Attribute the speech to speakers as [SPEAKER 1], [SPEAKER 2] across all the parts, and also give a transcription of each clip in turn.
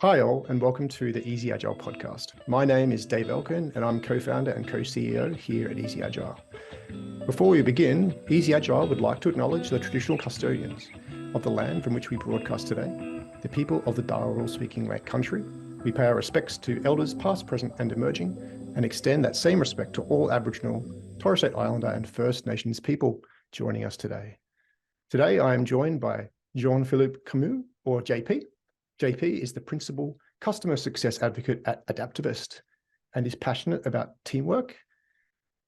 [SPEAKER 1] Hi all, and welcome to the Easy Agile podcast. My name is Dave Elkan, and I'm co-founder and co-CEO here at Easy Agile. Before we begin, Easy Agile would like to acknowledge the traditional custodians of the land from which we broadcast today, the people of the Dharawal-speaking Lake Country. We pay our respects to elders past, present, and emerging, and extend that same respect to all Aboriginal, Torres Strait Islander, and First Nations people joining us today. Today, I am joined by Jean-Philippe Comeau, or JP. JP is the Principal Customer Success Advocate at Adaptavist and is passionate about teamwork,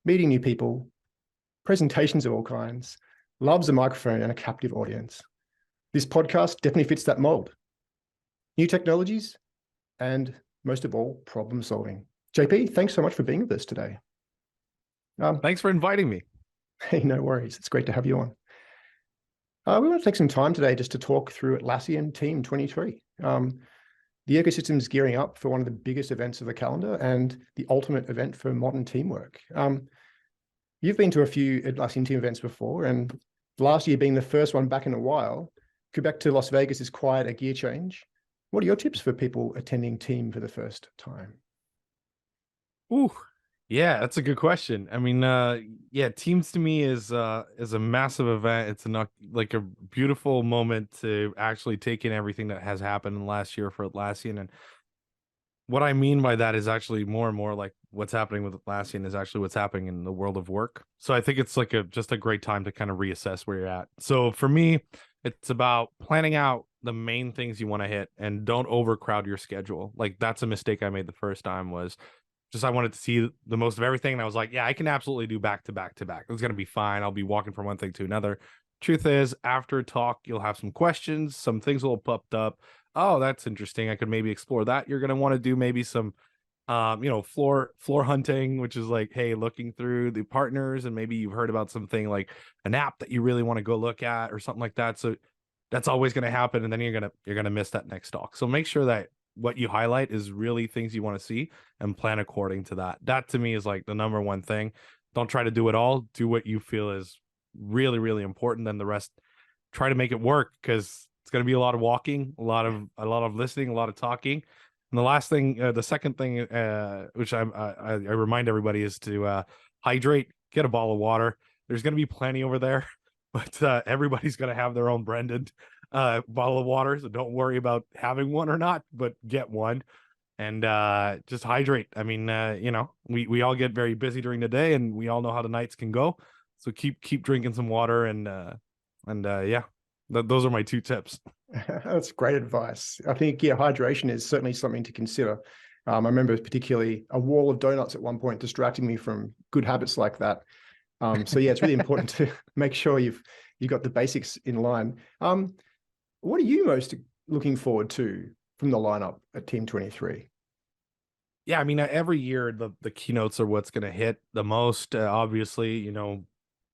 [SPEAKER 1] meeting new people, presentations of all kinds, loves a microphone and a captive audience. This podcast definitely fits that mold. New technologies and, most of all, problem solving. JP, thanks so much for being with us today.
[SPEAKER 2] Thanks for inviting me.
[SPEAKER 1] Hey, no worries. It's great to have you on. We want to take some time today just to talk through Atlassian Team23. The ecosystem is gearing up for one of the biggest events of the calendar and the ultimate event for modern teamwork. You've been to a few Atlassian team events before, and last year being the first one back in a while, Quebec to Las Vegas is quite a gear change. What are your tips for people attending Team for the first time?
[SPEAKER 2] Ooh, yeah, that's a good question. I mean, yeah, Teams to me is a massive event. It's like a beautiful moment to actually take in everything that has happened in the last year for Atlassian. And what I mean by that is actually more and more like what's happening with Atlassian is actually what's happening in the world of work. So I think it's like just a great time to kind of reassess where you're at. So for me, it's about planning out the main things you want to hit and don't overcrowd your schedule. Like that's a mistake I made the first time was just I wanted to see the most of everything. And I was like, yeah, I can absolutely do back to back to back. It's going to be fine. I'll be walking from one thing to another. Truth is, after talk, you'll have some questions. Some things will have popped up. Oh, that's interesting. I could maybe explore that. You're going to want to do maybe some, floor hunting, which is like, hey, looking through the partners. And maybe you've heard about something like an app that you really want to go look at or something like that. So that's always going to happen. And then you're going to miss that next talk. So make sure that what you highlight is really things you want to see and plan according to that. That to me is like the number one thing. Don't try to do it all. Do what you feel is really, really important. Then the rest, try to make it work because it's going to be a lot of walking, a lot of listening, a lot of talking. And the last thing, the second thing, which I remind everybody is to hydrate, get a bottle of water. There's going to be plenty over there, but everybody's going to have their own branded bottle of water, so don't worry about having one or not, but get one and just hydrate. I mean, we all get very busy during the day and we all know how the nights can go, so keep drinking some water and yeah, those are my two tips.
[SPEAKER 1] That's great advice. I think, yeah, hydration is certainly something to consider. I remember particularly a wall of donuts at one point distracting me from good habits like that. So yeah, it's really important to make sure you've got the basics in line. What are you most looking forward to from the lineup at Team23?
[SPEAKER 2] Yeah, I mean, every year the keynotes are what's going to hit the most. Obviously,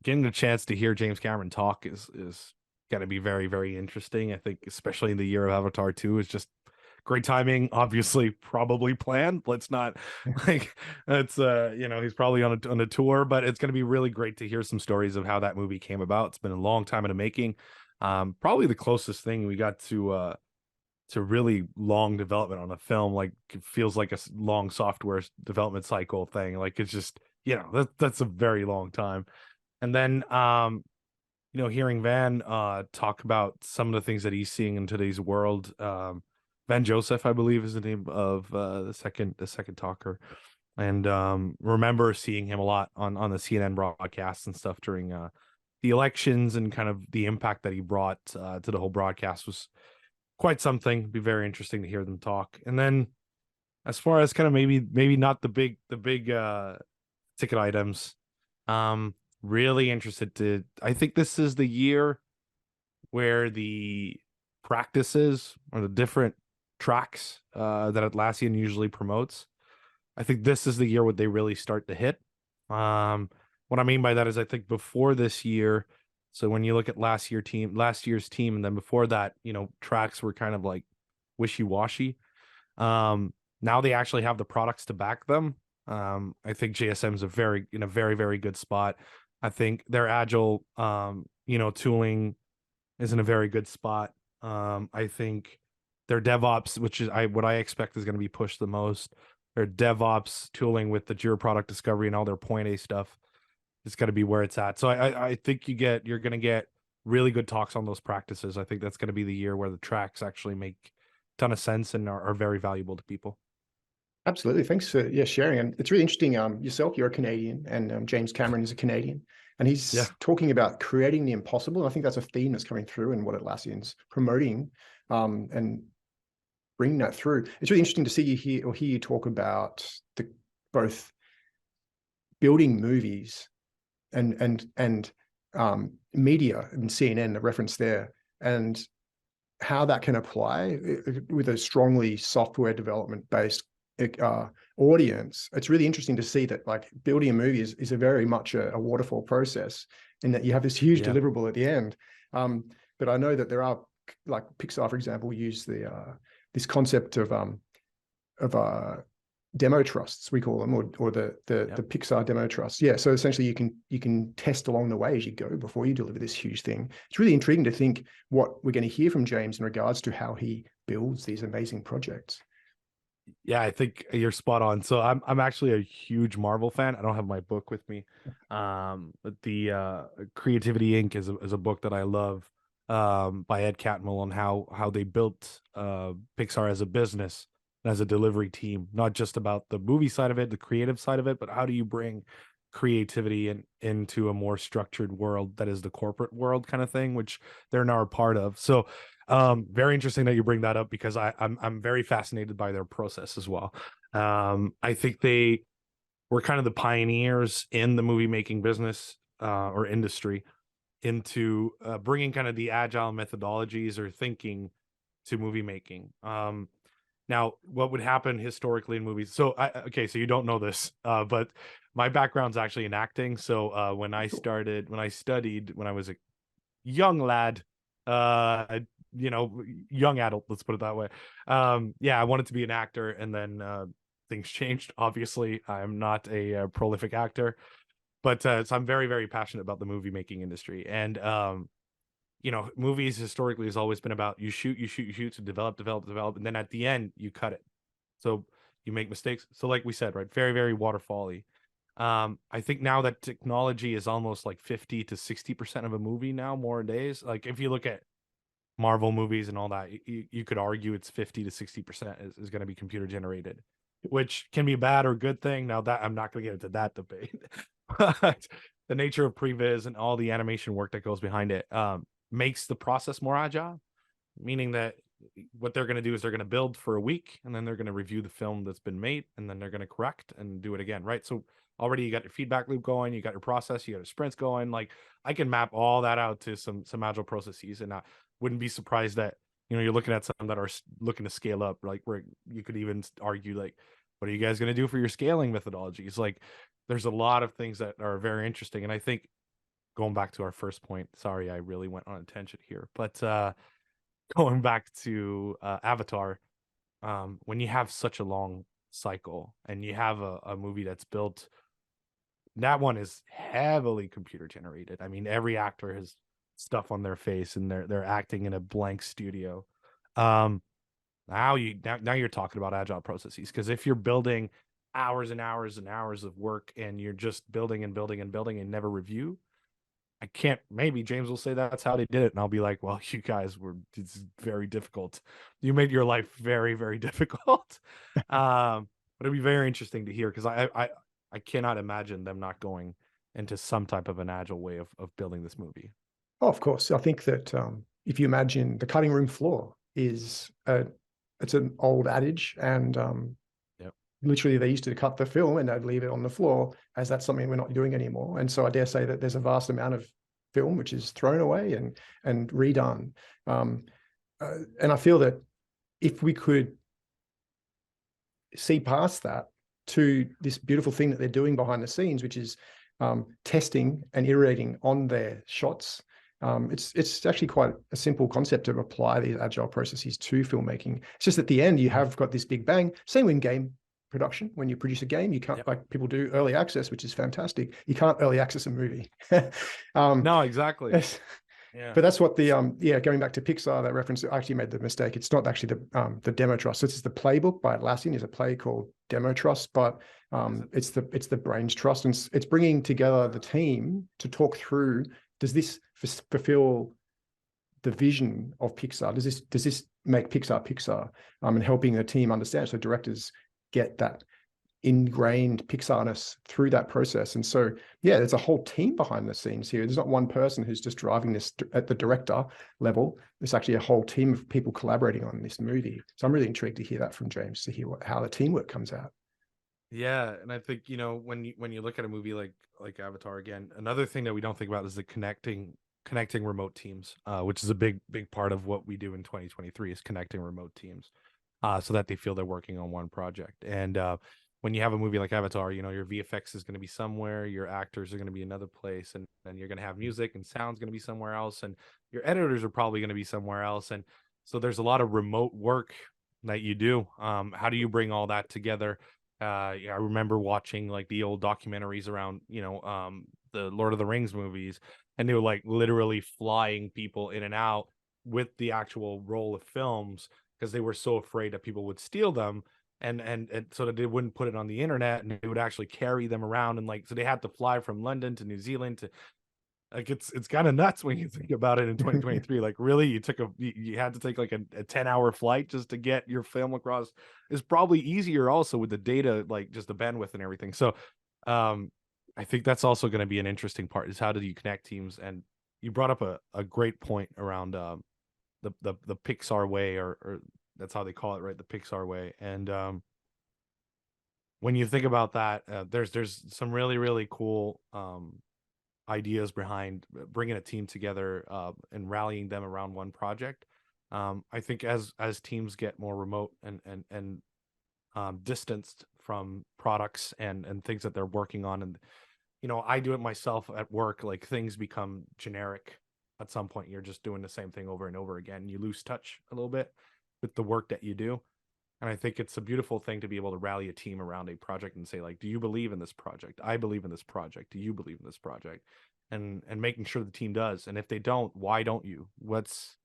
[SPEAKER 2] getting the chance to hear James Cameron talk is going to be very, very interesting. I think, especially in the year of Avatar 2, is just great timing. Obviously, probably planned. Let's not like it's he's probably on a tour, but it's going to be really great to hear some stories of how that movie came about. It's been a long time in the making. Probably the closest thing we got to really long development on a film. Like it feels like a long software development cycle thing. Like it's just that's a very long time. And then hearing Van talk about some of the things that he's seeing in today's world. Van Joseph, I believe, is the name of the second talker. And remember seeing him a lot on the CNN broadcasts and stuff during the elections, and kind of the impact that he brought to the whole broadcast was quite something. It'd be very interesting to hear them talk. And then as far as kind of maybe not the big ticket items, really interested I think this is the year where the practices or the different tracks that Atlassian usually promotes, I think this is the year where they really start to hit. What I mean by that is I think before this year, so when you look at last year's team, and then before that, tracks were kind of like wishy-washy. Now they actually have the products to back them. I think JSM is in a very, very good spot. I think their agile, tooling is in a very good spot. I think their DevOps, which is what I expect is going to be pushed the most. Their DevOps tooling with the Jira product discovery and all their point A stuff is going to be where it's at. So I think you're going to get really good talks on those practices. I think that's going to be the year where the tracks actually make a ton of sense and are very valuable to people.
[SPEAKER 1] Absolutely. Thanks for sharing. And it's really interesting. Yourself, you're a Canadian, and James Cameron is a Canadian, and
[SPEAKER 2] Yeah.
[SPEAKER 1] he's talking about creating the impossible. And I think that's a theme that's coming through in what Atlassian's promoting, and bringing that through. It's really interesting to see you hear you talk about both building movies and media and CNN, the reference there, and how that can apply with a strongly software development based audience. It's really interesting to see that like building a movie is a very much a waterfall process, in that you have this huge deliverable at the end. But I know that there are, like Pixar, for example, use this concept of demo trusts, we call them, or the Pixar demo trusts. Yeah. So essentially you can test along the way as you go before you deliver this huge thing. It's really intriguing to think what we're going to hear from James in regards to how he builds these amazing projects.
[SPEAKER 2] Yeah, I think you're spot on. So I'm actually a huge Marvel fan. I don't have my book with me. But the Creativity Inc. is a book that I love, by Ed Catmull, on how they built Pixar as a business and as a delivery team, not just about the movie side of it, the creative side of it, but how do you bring creativity into a more structured world that is the corporate world kind of thing, which they're now a part of. So very interesting that you bring that up, because I'm very fascinated by their process as well. I think they were kind of the pioneers in the movie making business or industry into bringing kind of the agile methodologies or thinking to movie making. Now, what would happen historically in movies? So, okay, so you don't know this, but my background's actually in acting. So, when I studied, when I was a young lad, young adult, let's put it that way. I wanted to be an actor, and then things changed. Obviously, I'm not a prolific actor, but so I'm very, very passionate about the movie making industry. And movies historically has always been about you shoot, to develop, and then at the end you cut it. So you make mistakes. So like we said, right, very, very waterfally. I think now that technology is almost like 50 to 60% of a movie now, more days. Like if you look at Marvel movies and all that, you could argue it's 50 to 60% is going to be computer generated, which can be a bad or good thing. Now that I'm not going to get into that debate, but the nature of previs and all the animation work that goes behind it makes the process more agile, meaning that what they're going to do is they're going to build for a week, and then they're going to review the film that's been made, and then they're going to correct and do it again, right? So already you got your feedback loop going, you got your process, you got your sprints going. Like I can map all that out to some agile processes, and I wouldn't be surprised that you're looking at some that are looking to scale up, like where you could even argue like, what are you guys going to do for your scaling methodologies? Like there's a lot of things that are very interesting. And I think going back to our first point, sorry, I really went on a tangent here, but going back to Avatar, when you have such a long cycle and you have a movie that's built, that one is heavily computer generated. I mean, every actor has stuff on their face and they're acting in a blank studio. Now you're talking about agile processes, because if you're building hours and hours and hours of work and you're just building and building and building and never review, I can't, maybe James will say that's how they did it. And I'll be like, well, you guys it's very difficult. You made your life very, very difficult. But it'd be very interesting to hear, because I cannot imagine them not going into some type of an agile way of building this movie.
[SPEAKER 1] Oh, of course. I think that if you imagine the cutting room floor it's an old adage, and literally they used to cut the film and they'd leave it on the floor, as that's something we're not doing anymore. And so I dare say that there's a vast amount of film which is thrown away and redone. And I feel that if we could see past that to this beautiful thing that they're doing behind the scenes, which is testing and iterating on their shots, it's actually quite a simple concept to apply these agile processes to filmmaking. It's just at the end you have got this big bang. Same in game production. When you produce a game, you can't, like people do early access, which is fantastic. You can't early access a movie.
[SPEAKER 2] No, exactly. Yeah.
[SPEAKER 1] But that's what the going back to Pixar, that reference, I actually made the mistake. It's not actually the Demo Trust. This is the playbook by Atlassian. There's a play called Demo Trust, but it's the Brains Trust, and it's bringing together the team to talk through, does this fulfill the vision of Pixar? Does this make Pixar? And helping the team understand, so directors get that ingrained Pixarness through that process. And so, yeah, there's a whole team behind the scenes here. There's not one person who's just driving this at the director level. There's actually a whole team of people collaborating on this movie. So I'm really intrigued to hear that from James, to hear how the teamwork comes out.
[SPEAKER 2] Yeah, and I think, when you look at a movie like Avatar, again, another thing that we don't think about is the connecting remote teams, which is a big part of what we do in 2023, is connecting remote teams, so that they feel they're working on one project. And when you have a movie like Avatar, your VFX is going to be somewhere, your actors are going to be another place, and you're going to have music and sound's going to be somewhere else, and your editors are probably going to be somewhere else. And so there's a lot of remote work that you do. How do you bring all that together? I remember watching like the old documentaries around, the Lord of the Rings movies, and they were like literally flying people in and out with the actual roll of films because they were so afraid that people would steal them, and so that they wouldn't put it on the internet, and they would actually carry them around, and like, so they had to fly from London to New Zealand to, like, it's kind of nuts when you think about it in 2023. Like, really, you had to take like a 10-hour flight just to get your film across. Is probably easier also with the data, like just the bandwidth and everything. So I think that's also going to be an interesting part, is how do you connect teams. And you brought up a great point around the Pixar way, or that's how they call it, right? The Pixar way. And when you think about that, there's some really, really cool ideas behind bringing a team together, and rallying them around one project. I think as teams get more remote and distanced from products and things that they're working on, and I do it myself at work, like things become generic at some point. You're just doing the same thing over and over again. You lose touch a little bit with the work that you do. And I think it's a beautiful thing to be able to rally a team around a project and say, like, do you believe in this project? I believe in this project. Do you believe in this project? And making sure the team does. And if they don't, why don't you? What's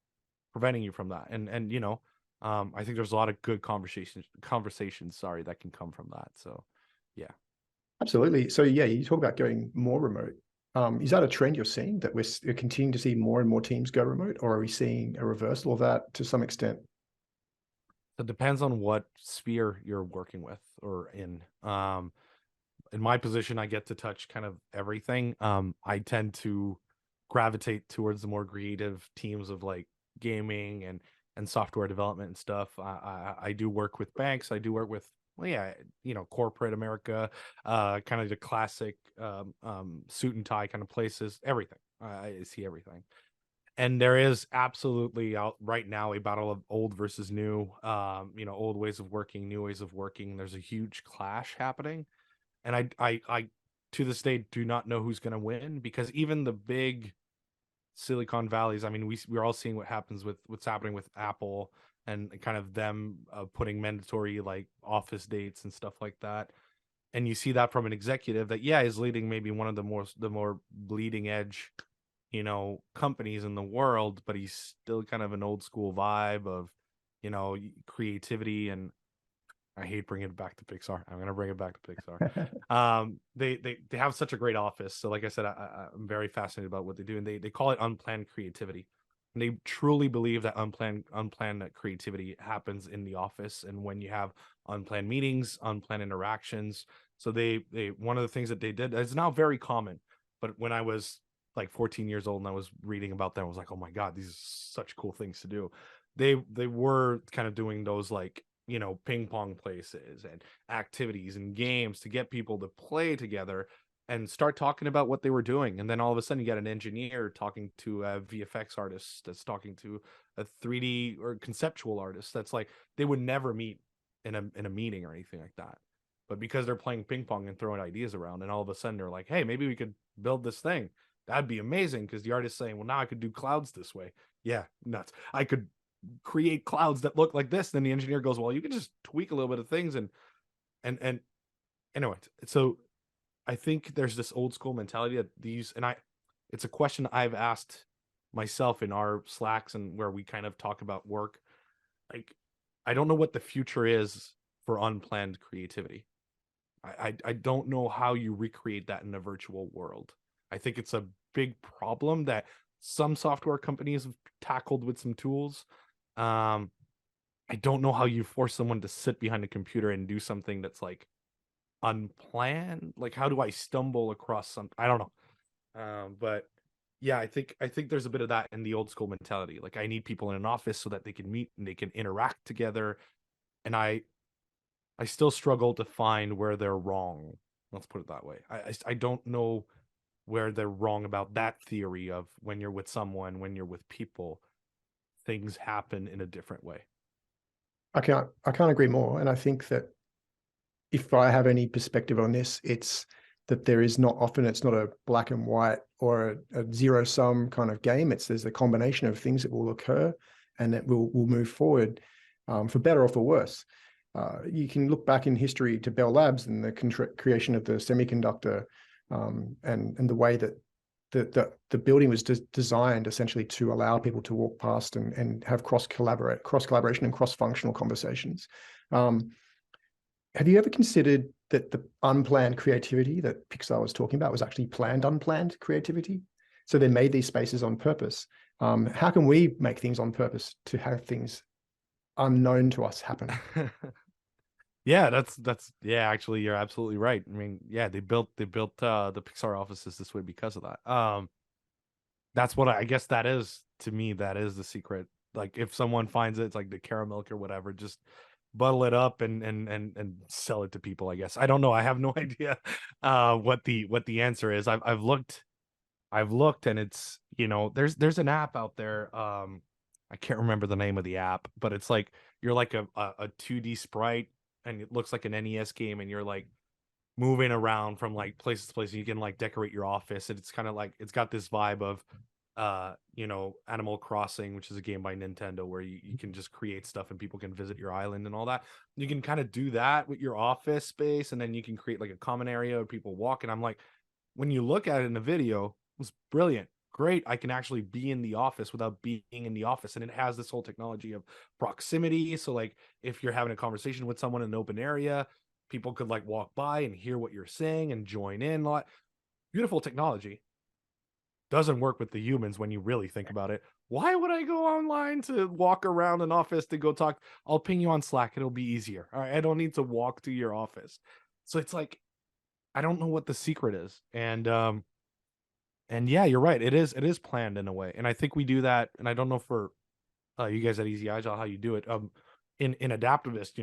[SPEAKER 2] preventing you from that? And I think there's a lot of good conversations, sorry, that can come from that. So yeah.
[SPEAKER 1] Absolutely. So yeah, you talk about going more remote. Is that a trend you're seeing, that we're continuing to see more and more teams go remote, or are we seeing a reversal of that to some extent?
[SPEAKER 2] It depends on what sphere you're working with or in. In my position, I get to touch kind of everything. I tend to gravitate towards the more creative teams of like gaming and software development and stuff. I do work with banks. I do work with, well, yeah, corporate America, kind of the classic suit and tie kind of places. Everything. I see everything. And there is absolutely out right now a battle of old versus new. Old ways of working, new ways of working. There's a huge clash happening, and I to this day do not know who's going to win, because even the big Silicon Valleys, I mean, we're all seeing what happens with what's happening with Apple, and kind of them putting mandatory like office dates and stuff like that. And you see that from an executive that, yeah, is leading maybe one of the more bleeding edge companies in the world, but he's still kind of an old school vibe of creativity. And I hate bringing it back to Pixar. I'm gonna bring it back to Pixar. They have such a great office. So like I said, I'm very fascinated about what they do, and they call it unplanned creativity. And they truly believe that unplanned creativity happens in the office, and when you have unplanned meetings, unplanned interactions. So they one of the things that they did is now very common. But when I was like 14 years old and I was reading about them, I was like, oh my God, these are such cool things to do. They were kind of doing those, like, ping pong places and activities and games to get people to play together and start talking about what they were doing. And then all of a sudden you got an engineer talking to a VFX artist that's talking to a 3D or conceptual artist. That's like, they would never meet in a meeting or anything like that. But because they're playing ping pong and throwing ideas around, and all of a sudden they're like, hey, maybe we could build this thing. That'd be amazing, because the artist's saying, well, now I could do clouds this way. Yeah, nuts. I could create clouds that look like this. Then the engineer goes, well, you can just tweak a little bit of things. And anyway, so I think there's this old school mentality that it's a question I've asked myself in our Slacks and where we kind of talk about work, like, I don't know what the future is for unplanned creativity. I don't know how you recreate that in a virtual world. I think it's a big problem that some software companies have tackled with some tools. Um, I don't know how you force someone to sit behind a computer and do something that's like unplanned. Like, how do I stumble across something? I don't know. But yeah, I think there's a bit of that in the old school mentality. Like, I need people in an office so that they can meet and they can interact together. And I still struggle to find where they're wrong. Let's put it that way. I don't know where they're wrong about that theory of when you're with someone, when you're with people, things happen in a different way.
[SPEAKER 1] I can't agree more. And I think that if I have any perspective on this, it's that there is not often, it's not a black and white or a zero sum kind of game. There's a combination of things that will occur and that will move forward for better or for worse. You can look back in history to Bell Labs and the creation of the semiconductor and the way that the building was designed essentially to allow people to walk past and have cross collaboration and cross functional conversations. Have you ever considered that the unplanned creativity that Pixar was talking about was actually planned unplanned creativity? So they made these spaces on purpose. How can we make things on purpose to have things unknown to us happen?
[SPEAKER 2] Yeah, that's yeah, actually you're absolutely right. I mean, yeah, they built the Pixar offices this way because of that. That's what I guess that is, to me, that is the secret. Like, if someone finds it, it's like the caramel or whatever, just bottle it up and sell it to people, I guess. I don't know. I have no idea what the answer is. I've looked and it's, there's an app out there. I can't remember the name of the app, but it's like you're like a 2D sprite and it looks like an NES game and you're like moving around from like places to places. You can like decorate your office and it's kind of like it's got this vibe of Animal Crossing, which is a game by Nintendo where you can just create stuff and people can visit your island and all that. You can kind of do that with your office space and then you can create like a common area where people walk. And I'm like, when you look at it in the video, it was brilliant. Great. I can actually be in the office without being in the office. And it has this whole technology of proximity. So like if you're having a conversation with someone in an open area, people could like walk by and hear what you're saying and join in. A lot beautiful technology. Doesn't work with the humans when you really think about it. Why would I go online to walk around an office to go talk? I'll ping you on Slack. It'll be easier. All right. I don't need to walk to your office. So it's like, I don't know what the secret is. And yeah, you're right. It is planned in a way. And I think we do that. And I don't know for you guys at Easy Agile how you do it. In Adaptavist,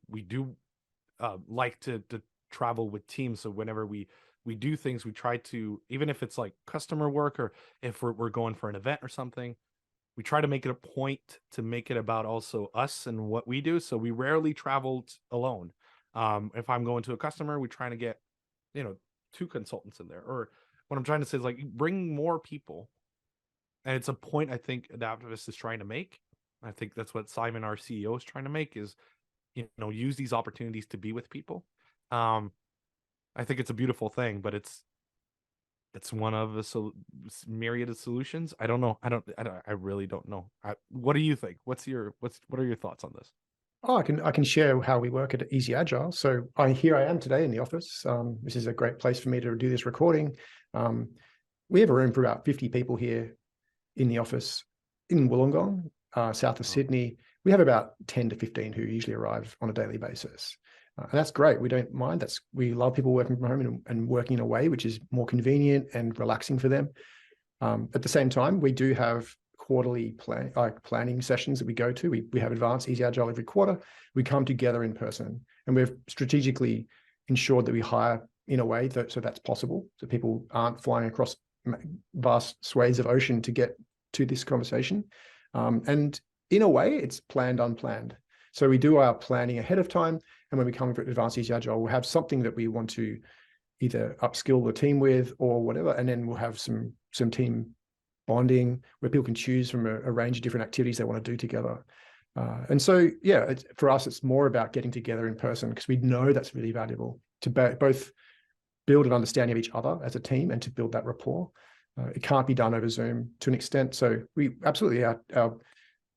[SPEAKER 2] we do like to travel with teams. So whenever we do things, we try to, even if it's like customer work or if we're going for an event or something, we try to make it a point to make it about also us and what we do. So we rarely travel alone. If I'm going to a customer, we try to get, 2 consultants in there. Or what I'm trying to say is like bring more people. And it's a point I think Adaptavist is trying to make. I think that's what Simon, our CEO, is trying to make is, use these opportunities to be with people. I think it's a beautiful thing, but it's one of a myriad of solutions. I don't know. I really don't know. What do you think? What are your thoughts on this?
[SPEAKER 1] Oh, I can share how we work at Easy Agile. So here I am today in the office. This is a great place for me to do this recording. We have a room for about 50 people here in the office in Wollongong, south of Sydney. We have about 10 to 15 who usually arrive on a daily basis. And that's great. We don't mind. We love people working from home and working in a way which is more convenient and relaxing for them. At the same time, we do have quarterly planning sessions that we go to. We have advanced Easy Agile every quarter. We come together in person, and we've strategically ensured that we hire in a way so that's possible, so people aren't flying across vast swathes of ocean to get to this conversation. And in a way, it's planned unplanned. So we do our planning ahead of time, and when we come to advanced Easy Agile, we'll have something that we want to either upskill the team with or whatever, and then we'll have some team bonding where people can choose from a range of different activities they want to do together. And so, yeah, for us, it's more about getting together in person because we know that's really valuable to both build an understanding of each other as a team and to build that rapport. It can't be done over Zoom to an extent. So we absolutely, our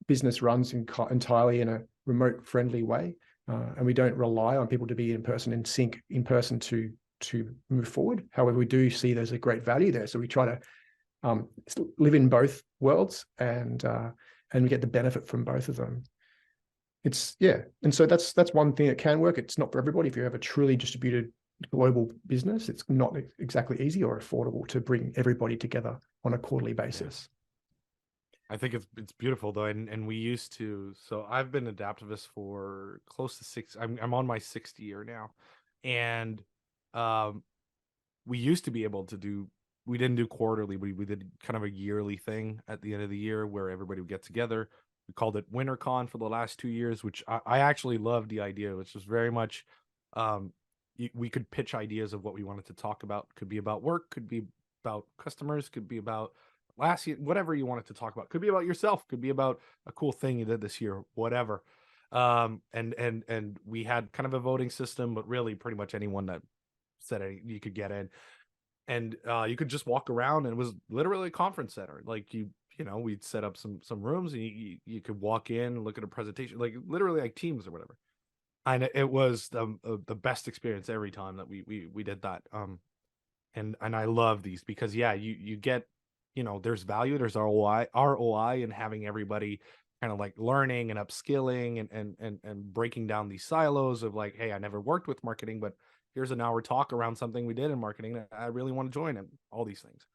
[SPEAKER 1] business runs entirely in a remote friendly way. And we don't rely on people to be in person and sync in person to move forward. However, we do see there's a great value there. So we try to live in both worlds, and we get the benefit from both of them. And so that's one thing that can work. It's not for everybody. If you have a truly distributed global business, it's not exactly easy or affordable to bring everybody together on a quarterly basis.
[SPEAKER 2] I think it's beautiful though, and we used to. So I've been Adaptavist for close to six. I'm on my 6th year now, and we used to be able to do. We didn't do quarterly. We did kind of a yearly thing at the end of the year where everybody would get together. We called it WinterCon for the last 2 years, which I actually loved the idea, which was very much we could pitch ideas of what we wanted to talk about. Could be about work, could be about customers, could be about last year, whatever you wanted to talk about. Could be about yourself, could be about a cool thing you did this year, whatever. And we had kind of a voting system, but really pretty much anyone that said you could get in. And you could just walk around, and it was literally a conference center. Like we'd set up some rooms, and you could walk in and look at a presentation, like literally like Teams or whatever. And it was the best experience every time that we did that. And I love these because you get, there's value, there's ROI in having everybody kind of like learning and upskilling and breaking down these silos of like, hey, I never worked with marketing, but here's an hour talk around something we did in marketing that I really want to join, and all these things.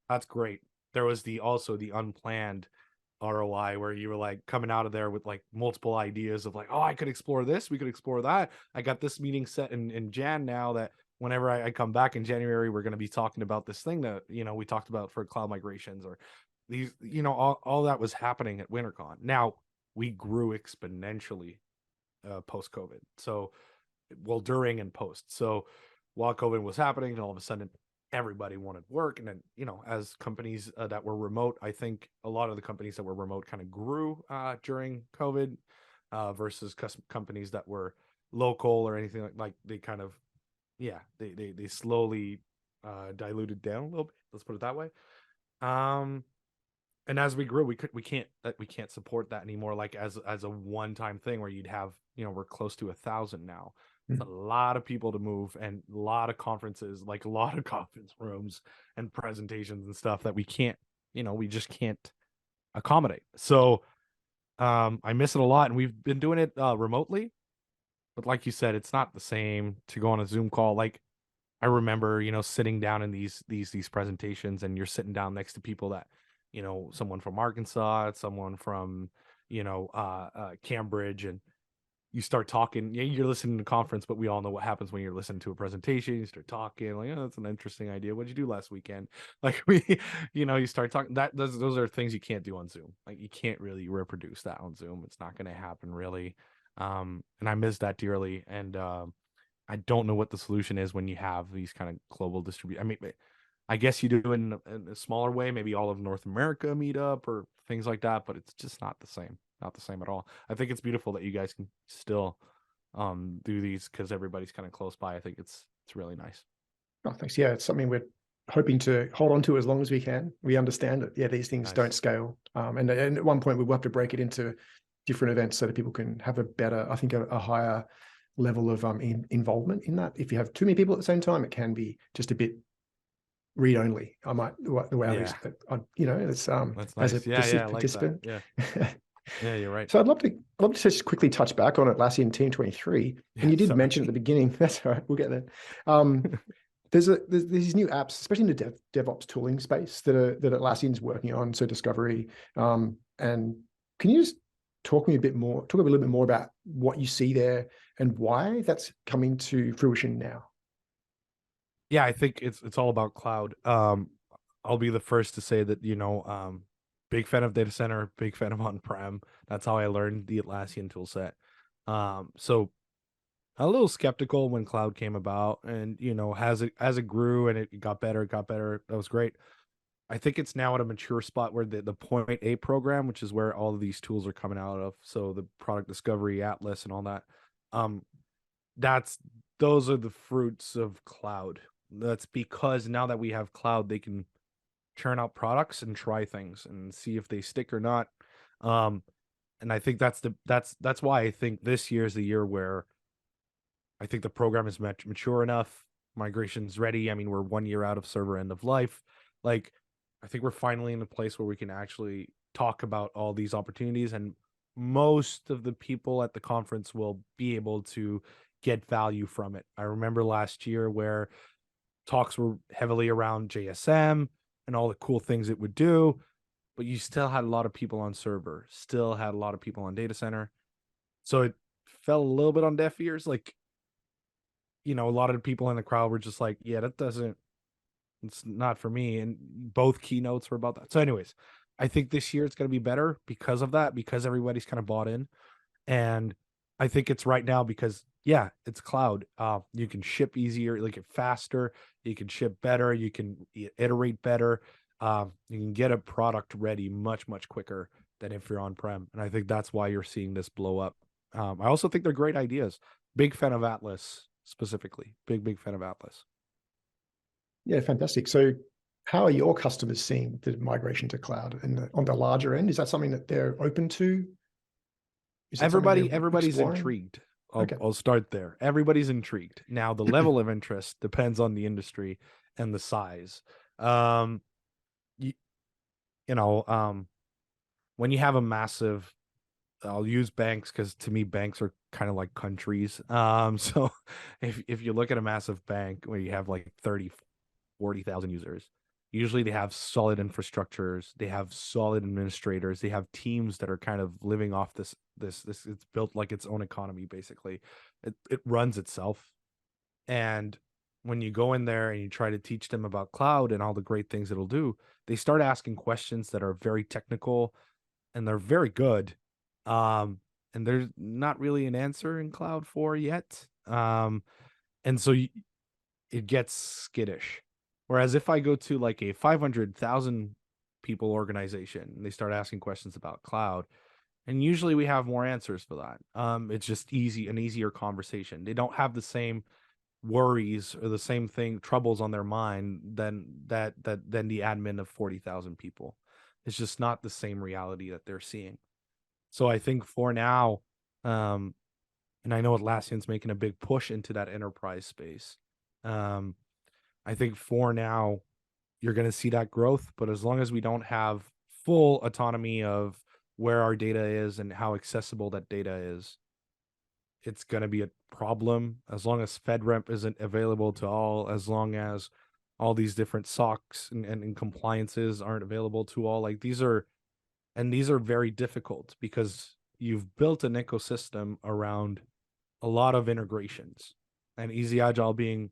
[SPEAKER 2] That's great. There was also the unplanned ROI where you were like coming out of there with like multiple ideas of like, oh, I could explore this, we could explore that. I got this meeting set in Jan now that whenever I come back in January, we're going to be talking about this thing that, we talked about for cloud migrations, or these, all that was happening at WinterCon. Now we grew exponentially post-COVID. So, well, during and post. So while COVID was happening, all of a sudden everybody wanted work. And then, as companies that were remote, I think a lot of the companies that were remote kind of grew during COVID versus companies that were local or anything like they kind of, they slowly diluted down a little bit. Let's put it that way. And as we grew, we can't support that anymore. Like as a one-time thing where you'd have, we're close to 1,000 now. It's a lot of people to move, and a lot of conferences, like a lot of conference rooms and presentations and stuff that we can't, we just can't accommodate. So I miss it a lot, and we've been doing it remotely. But like you said, it's not the same to go on a Zoom call. Like I remember, sitting down in these presentations, and you're sitting down next to people that, someone from Arkansas, someone from, Cambridge, and you start talking. You're listening to a conference, but we all know what happens when you're listening to a presentation. You start talking like, oh, that's an interesting idea. What'd you do last weekend? Like you start talking. Those are things you can't do on Zoom. Like you can't really reproduce that on Zoom. It's not going to happen really. And I miss that dearly. And I don't know what the solution is when you have these kind of global distribution. I mean, I guess you do it in a smaller way, maybe all of North America meet up or things like that, but it's just not the same. Not the same at all. I think it's beautiful that you guys can still do these because everybody's kind of close by. I think it's really nice.
[SPEAKER 1] Oh, thanks. Yeah, it's something we're hoping to hold on to as long as we can. We understand that, these things don't scale. And at one point, we'll have to break it into different events so that people can have a better, I think, a higher level of involvement in that. If you have too many people at the same time, it can be just a bit read only. I might the way I it's
[SPEAKER 2] that's nice.
[SPEAKER 1] as a
[SPEAKER 2] like
[SPEAKER 1] participant.
[SPEAKER 2] that. Yeah, you're right.
[SPEAKER 1] So I'd love to just quickly touch back on Atlassian Team23. And you did mention at the beginning, that's all right, we'll get there. There's these new apps, especially in the DevOps tooling space that Atlassian's working on, so Discovery. And can you just talk a little bit more about what you see there and why that's coming to fruition now?
[SPEAKER 2] Yeah, I think it's all about cloud. I'll be the first to say that, big fan of data center, big fan of on-prem. That's how I learned the Atlassian tool set. So a little skeptical when cloud came about, and as it grew and it got better, that was great. I think it's now at a mature spot where the Point A program, which is where all of these tools are coming out of, so the product discovery, Atlas, and all that, those are the fruits of cloud. That's because now that we have cloud, they can churn out products and try things and see if they stick or not. And I think that's why I think this year is the year where I think the program is mature enough. Migration's ready. I mean, we're 1 year out of server end of life. Like, I think we're finally in a place where we can actually talk about all these opportunities, and most of the people at the conference will be able to get value from it. I remember last year where talks were heavily around JSM and all the cool things it would do, but you still had a lot of people on server, still had a lot of people on data center. So it fell a little bit on deaf ears. Like, a lot of the people in the crowd were just like, yeah, it's not for me. And both keynotes were about that. So anyways, I think this year it's going to be better because of that, because everybody's kind of bought in. And I think it's right now because, yeah, it's cloud. You can ship easier, like it faster. You can ship better. You can iterate better. You can get a product ready much, much quicker than if you're on-prem. And I think that's why you're seeing this blow up. I also think they're great ideas. Big fan of Atlas specifically. Big fan of Atlas.
[SPEAKER 1] Yeah, fantastic. So how are your customers seeing the migration to cloud? And on the larger end, is that something that they're open to? Is it something they're
[SPEAKER 2] Everybody's
[SPEAKER 1] exploring?
[SPEAKER 2] intrigued.
[SPEAKER 1] Okay.
[SPEAKER 2] I'll start there. Everybody's intrigued. Now, the level of interest depends on the industry and the size. You, when you have a massive, I'll use banks because to me banks are kind of like countries. So if you look at a massive bank where you have like 30, 40,000 users, usually they have solid infrastructures, they have solid administrators, they have teams that are kind of living off this it's built like its own economy. Basically, it runs itself. And when you go in there and you try to teach them about cloud and all the great things it'll do, they start asking questions that are very technical and they're very good. And there's not really an answer in cloud for yet. And so it gets skittish. Whereas if I go to like a 500,000 people organization and they start asking questions about cloud, and usually we have more answers for that. It's just an easier conversation. They don't have the same worries or the same troubles on their mind than the admin of 40,000 people. It's just not the same reality that they're seeing. So I think for now, and I know Atlassian's making a big push into that enterprise space. I think for now, you're going to see that growth, but as long as we don't have full autonomy of where our data is and how accessible that data is, it's going to be a problem. As long as FedRAMP isn't available to all, as long as all these different SOCs and compliances aren't available to all, like these are very difficult because you've built an ecosystem around a lot of integrations, and Easy Agile being,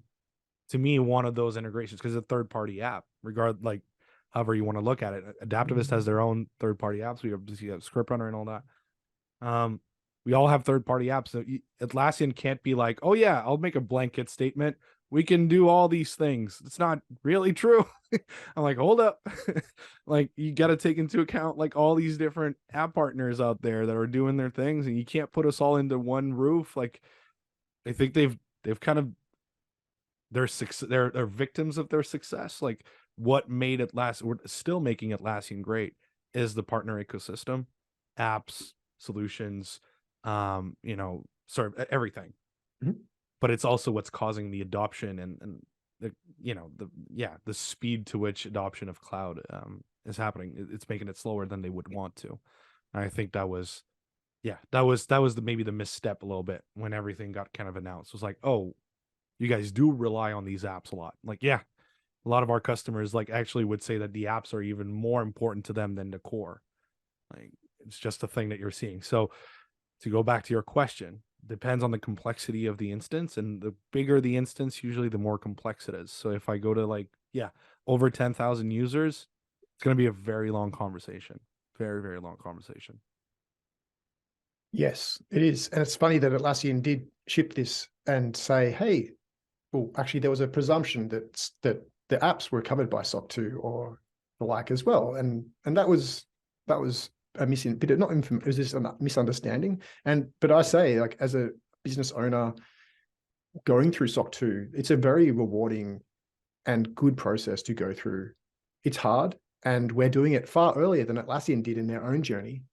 [SPEAKER 2] to me, one of those integrations, because it's a third-party app, like however you want to look at it. Adaptavist has their own third-party apps. We have Script Runner and all that. We all have third-party apps. So Atlassian can't be like, oh yeah, I'll make a blanket statement. We can do all these things. It's not really true. I'm like, hold up. Like, you got to take into account like all these different app partners out there that are doing their things, and you can't put us all into one roof. Like, I think they've kind of, they're victims of their success. Like, what made Atlassian, we're still making Atlassian great, is the partner ecosystem, apps, solutions, sort of everything.
[SPEAKER 1] Mm-hmm.
[SPEAKER 2] But it's also what's causing the adoption and the speed to which adoption of cloud is happening. It's making it slower than they would want to. And I think that was maybe the misstep a little bit when everything got kind of announced. It was like, oh, you guys do rely on these apps a lot. Like, yeah, a lot of our customers like actually would say that the apps are even more important to them than the core. Like, it's just a thing that you're seeing. So to go back to your question, depends on the complexity of the instance, and the bigger the instance, usually the more complex it is. So if I go to over 10,000 users, it's going to be a very long conversation. Very, very long conversation.
[SPEAKER 1] Yes, it is. And it's funny that Atlassian did ship this and say, hey, well, actually there was a presumption that the apps were covered by SOC 2 or the like as well. And that was a it was just a misunderstanding. But I say, like, as a business owner going through SOC 2, it's a very rewarding and good process to go through it's hard, and we're doing it far earlier than Atlassian did in their own journey.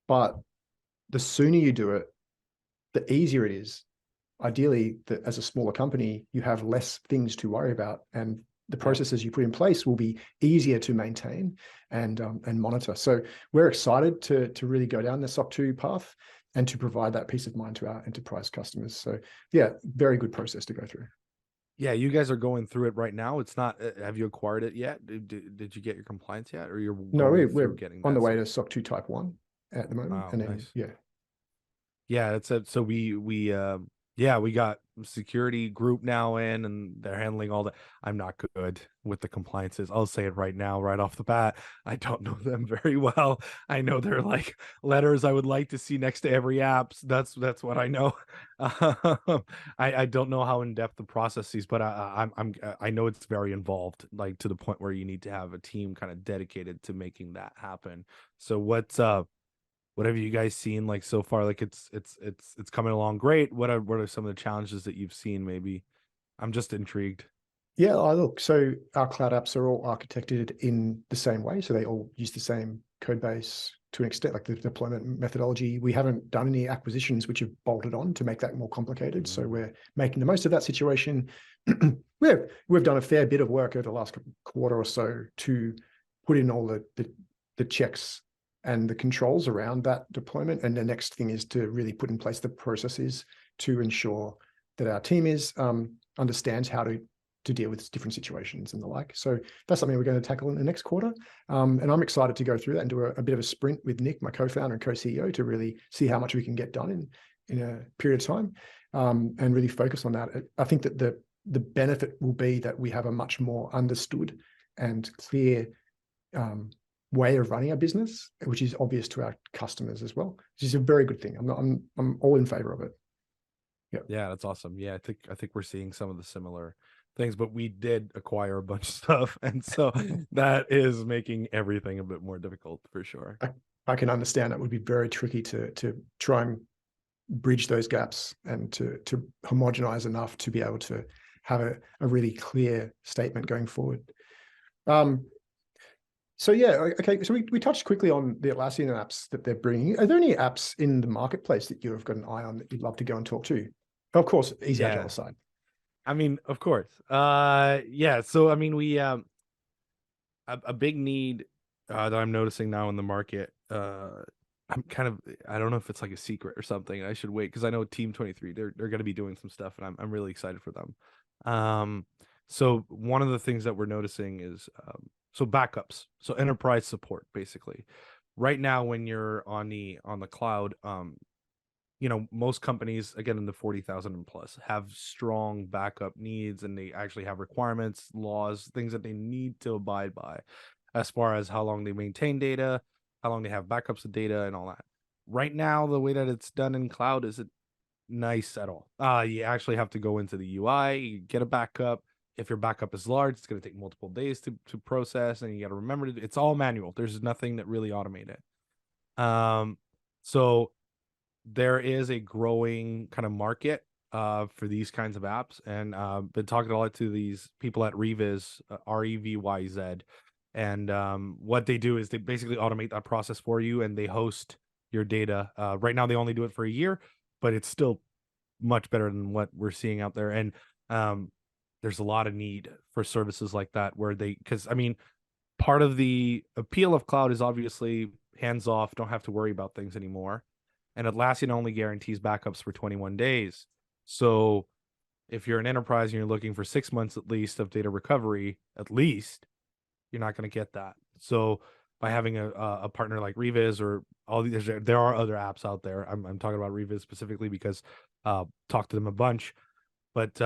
[SPEAKER 1] But the sooner you do it, the easier it is. Ideally, as a smaller company, you have less things to worry about, and the processes you put in place will be easier to maintain and monitor. So we're excited to really go down the SOC 2 path and to provide that peace of mind to our enterprise customers. So yeah, very good process to go through.
[SPEAKER 2] Yeah, you guys are going through it right now. It's not. Have you acquired it yet? Did you get your compliance yet, or you're
[SPEAKER 1] No,
[SPEAKER 2] going
[SPEAKER 1] we're
[SPEAKER 2] through getting
[SPEAKER 1] on
[SPEAKER 2] that?
[SPEAKER 1] the way to SOC 2 Type 1 at the moment.
[SPEAKER 2] Wow,
[SPEAKER 1] And then,
[SPEAKER 2] nice.
[SPEAKER 1] yeah.
[SPEAKER 2] Yeah, that's it. So we got security group now in, and they're handling all that. I'm not good with the compliances. I'll say it right now, right off the bat. I don't know them very well. I know they're like letters I would like to see next to every app. That's what I know. I don't know how in depth the processes, but I know it's very involved, like to the point where you need to have a team kind of dedicated to making that happen. So what have you guys seen like so far? Like it's coming along great. What are some of the challenges that you've seen? Maybe I'm just intrigued.
[SPEAKER 1] Yeah, look, so our cloud apps are all architected in the same way. So they all use the same code base to an extent, like the deployment methodology. We haven't done any acquisitions which have bolted on to make that more complicated. So we're making the most of that situation. We've done a fair bit of work over the last quarter or so to put in all the checks and the controls around that deployment. And the next thing is to really put in place the processes to ensure that our team understands how to deal with different situations and the like. So that's something we're going to tackle in the next quarter. And I'm excited to go through that and do a bit of a sprint with Nick, my co-founder and co-CEO, to really see how much we can get done in a period of time, and really focus on that. I think that the benefit will be that we have a much more understood and clear way of running our business, which is obvious to our customers as well, which is a very good thing. I'm all in favor of it.
[SPEAKER 2] Yeah, that's awesome. Yeah, I think we're seeing some of the similar things, but we did acquire a bunch of stuff, and so that is making everything a bit more difficult for sure.
[SPEAKER 1] I can understand it would be very tricky to try and bridge those gaps and to homogenize enough to be able to have a really clear statement going forward. So yeah, okay. So we touched quickly on the Atlassian apps that they're bringing. Are there any apps in the marketplace that you have got an eye on that you'd love to go and talk to? Of course, Easy Agile aside.
[SPEAKER 2] I mean, of course. Yeah. So I mean, we a big need that I'm noticing now in the market. I'm kind of, I don't know if it's like a secret or something. I should wait because I know Team23 they're going to be doing some stuff, and I'm really excited for them. So one of the things that we're noticing is so backups, so enterprise support basically. Right now, when you're on the cloud, most companies, again, in the 40,000 and plus, have strong backup needs, and they actually have requirements, laws, things that they need to abide by as far as how long they maintain data, how long they have backups of data, and all that. Right now, the way that it's done in cloud isn't nice at all. You actually have to go into the UI, you get a backup. If your backup is large, it's going to take multiple days to process, and you got to remember it's all manual. There's nothing that really automated. So there is a growing kind of market for these kinds of apps, and been talking a lot to these people at Reviz, REVYZ, and what they do is they basically automate that process for you, and they host your data. Right now, they only do it for a year, but it's still much better than what we're seeing out there. And there's a lot of need for services like that because I mean, part of the appeal of cloud is obviously hands off, don't have to worry about things anymore. And Atlassian only guarantees backups for 21 days. So if you're an enterprise and you're looking for 6 months at least of data recovery, at least, you're not going to get that. So by having a partner like Reviz or all these, there are other apps out there. I'm talking about Reviz specifically because talked to them a bunch, but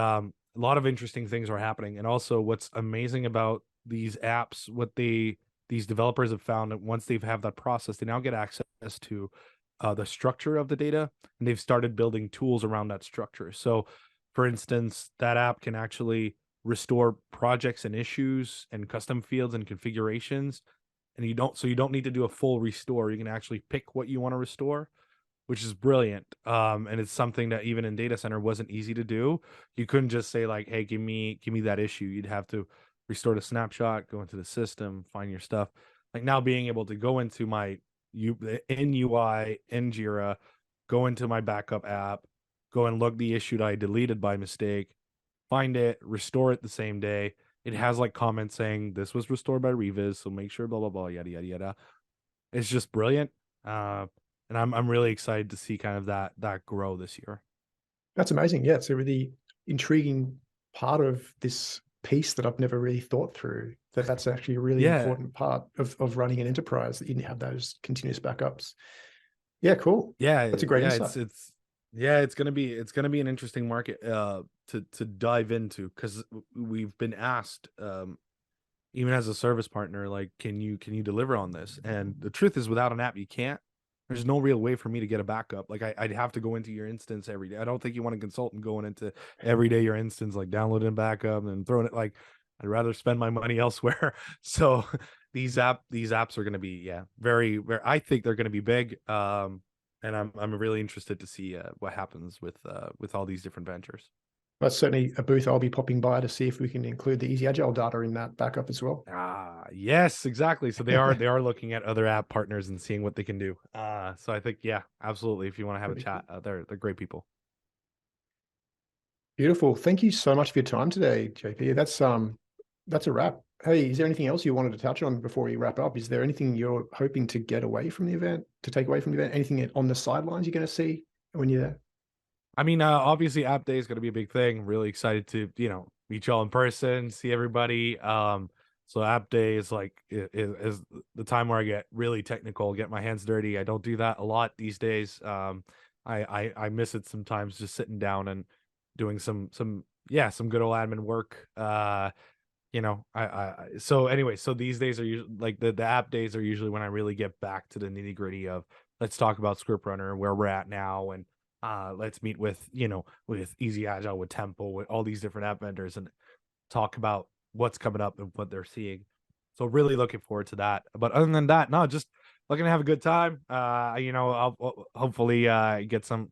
[SPEAKER 2] a lot of interesting things are happening. And also what's amazing about these apps, these developers have found that once they have that process, they now get access to the structure of the data, and they've started building tools around that structure. So for instance, that app can actually restore projects and issues and custom fields and configurations, and you don't need to do a full restore. You can actually pick what you want to restore, which is brilliant. And it's something that even in data center wasn't easy to do. You couldn't just say like, hey, give me that issue. You'd have to restore the snapshot, go into the system, find your stuff. Like now being able to go into my in UI, in Jira, go into my backup app, go and look the issue that I deleted by mistake, find it, restore it the same day. It has like comments saying this was restored by Reviz, so make sure blah blah blah yada yada yada. It's just brilliant. And I'm really excited to see kind of that grow this year.
[SPEAKER 1] That's amazing. Yeah, it's a really intriguing part of this piece that I've never really thought through, that's actually a really important part of running an enterprise, that you have those continuous backups. Yeah, cool.
[SPEAKER 2] Yeah,
[SPEAKER 1] That's a great insight.
[SPEAKER 2] It's gonna be an interesting market to dive into, because we've been asked even as a service partner, like, can you deliver on this? And the truth is, without an app, you can't. There's no real way for me to get a backup. Like I'd have to go into your instance every day. I don't think you want a consultant going into every day your instance, like downloading a backup and throwing it. Like I'd rather spend my money elsewhere. So these apps are going to be very, very. I think they're going to be big. And I'm really interested to see what happens with all these different ventures.
[SPEAKER 1] That's certainly a booth I'll be popping by to see if we can include the Easy Agile data in that backup as well.
[SPEAKER 2] Yes, exactly. So they are looking at other app partners and seeing what they can do. So I think, yeah, absolutely. If you want to have a chat, they're great people.
[SPEAKER 1] Beautiful. Thank you so much for your time today, JP. That's a wrap. Hey, is there anything else you wanted to touch on before we wrap up? Is there anything you're hoping to get away from the event, to take away from the event? Anything on the sidelines you're going to see when you're there?
[SPEAKER 2] I mean, obviously App Day is going to be a big thing. Really excited to, meet y'all in person, see everybody. So App Day is like is the time where I get really technical, get my hands dirty. I don't do that a lot these days. I miss it sometimes, just sitting down and doing some good old admin work. So anyway, so these days are usually like the app days are usually when I really get back to the nitty gritty of, let's talk about Script Runner, where we're at now, and let's meet with with Easy Agile, with Temple, with all these different app vendors, and talk about what's coming up and what they're seeing. So really looking forward to that. But other than that, no, just looking to have a good time. I'll hopefully get some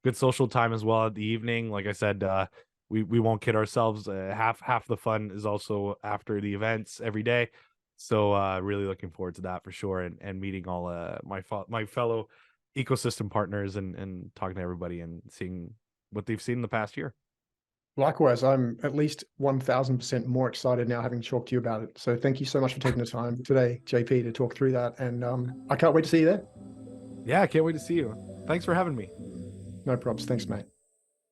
[SPEAKER 2] good social time as well at the evening. Like I said, we won't kid ourselves. Half the fun is also after the events every day. So really looking forward to that for sure, and meeting all my fellow ecosystem partners, and talking to everybody and seeing what they've seen in the past year.
[SPEAKER 1] Likewise, I'm at least 1000% more excited now, having talked to you about it. So thank you so much for taking the time today, JP, to talk through that. And I can't wait to see you there.
[SPEAKER 2] Yeah, I can't wait to see you. Thanks for having me.
[SPEAKER 1] No probs. Thanks, mate.